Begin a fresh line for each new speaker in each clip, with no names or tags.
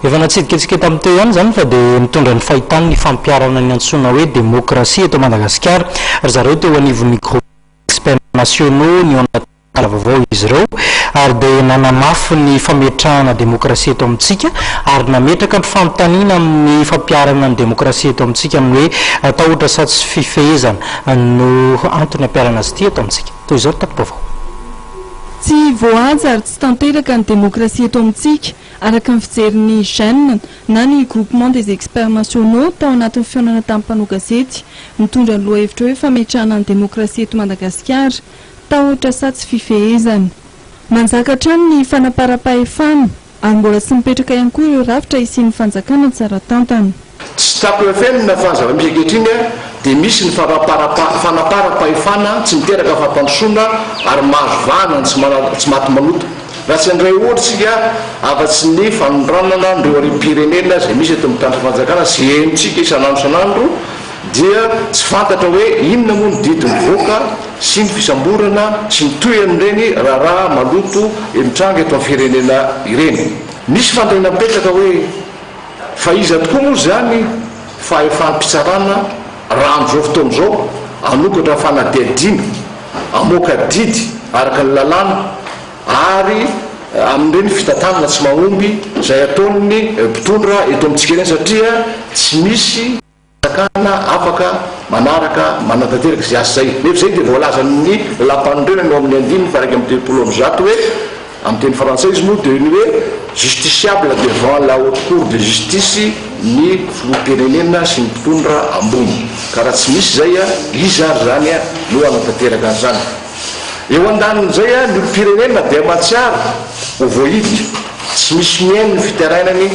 efa natsidika antsika tamin'teo ihany zany fa dia mitondra ny fahitany ny fampiarana ny antsoina hoe démocratie eto Madagasikara ary zareo teo anivon'ny groupe experts nationaux ny vaovao izy ireo ary dia nanamafy ny fametrahana démocratie eto amintsika ary nametraka ny fampitaniana amin'ny fampiarana ny démocratie eto amintsika amin'ny hoe atao ohatra satsy fifehezana no antony ampiarana azy ity eto amintsika toy izao takim-baovao
tsy voahaja ary tsy tanteraka ny démocratie eto amintsika araka ny fijerin'ny GEN na ny groupement des experts nationaux tao anatin'ny fihaonana tamin'ny mpanao gazety mitondra ny lohahevitra hoe fametrahana ny démocratie eto Madagasikara tahotra satsy fifehezana manjaka hatrany ny fanaparam-pahefana ary mbola tsy mipetraka ihany koa ireo rafitra isian'ny fanjakana tsara tantana
tsy tapoefenina fa zava-miseketriny dia misy ny fanaparam-pahefana tsy miteraka fampandrosoana ary mahazo vahana tsy maty manoto raha tsy andray ohatritsika afa-tsy ny fanondranana ndreo arim-pirenena zay misy eto amin'ny tandro fanjakana sy henontsika isanandro dia tsy fantatra hoe inona moa ny didiny voaka sy ny fisamborana sy ny toyan'ireny raha maloto mitranga eto amin'ny firenena ireny misy fandahina mipetraka hoe fa iza tokoa moa zany fa efampitsarana raha amin'izao fotoan'izao anokatra fanadihadina amoaka didy araka ny lalàna ary amin'ireny fitantanana tsy mahomby zay ataony mpitondra eto amintsika ireny satria tsy misy sakana afaka manaraka manatanteraka zay asa zay nefa zay dia voalaza ny lapanondrena no amin'ny andininy faraiky amin'ny telopolo amin'ny zato hoe amin'ny teny frantsay izy moa dia ny hoe justiciable devant la haute cour de justice ny filoham-pirenena sy ny mpitondra ambony ka raha tsy misy zay izy ary zany no anatanteraka an'izany eo andanin'izay ny olo-pirenena dia mahatsiaro ho voaidika tsy misy miaina ny fiterainany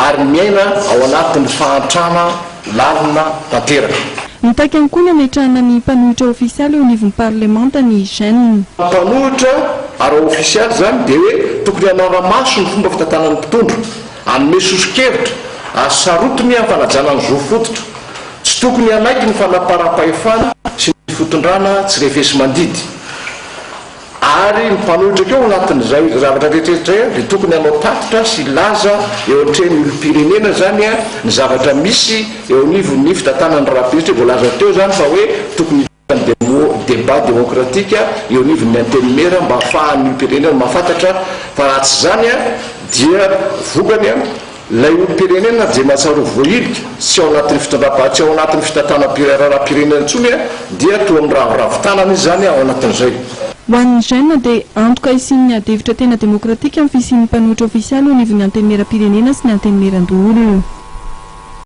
ary miaina ao anatin'ny fahantrana lalina tanteraka
mitaiky ihany koa ny ametrahana ny mpanohitra ofisialy eo anivon'ny parlemanta ny GEN
mpanohitra ary ofisialy zany dia hoe tokony hanara-maso ny fomba fitantanan'ny mpitondra anome sosokevitra ary sarotiny amin'ny fanajana ny zo fototra tsy tokony hanaiky ny fanaparam-pahefana sy ny fitondrana tsy refesy mandidy ary ny mpanohitra keo anatin'izay zavatra rehetrarehetra dia tokony hanao tatitra sy laza eo antreny olo-pirenena zany ny zavatra misy eo anivon'ny fitantanany rahapirisitra voalaza teo zany fa hoe tokony débat démocratique eo anivon'ny antenimera mba ahafahan'ny olo-pirenena mahafantatra fa raha tsy zany dia vokany lay olo-pirenena dia mahatsaro voailika tsy ao anatin'ny fitondram-tsy ao anatin'ny fitantanam-pirenena intsony dia toa amin'ny ravitanana izy zany ao anatin'izay
ho an'ny GEN dia antoka isian'ny adevitra tena démocratique amin'ny fisian'ny mpanohitra ofisialy eo anivon'ny antenimera-pirenena sy ny antenimera-ndoholo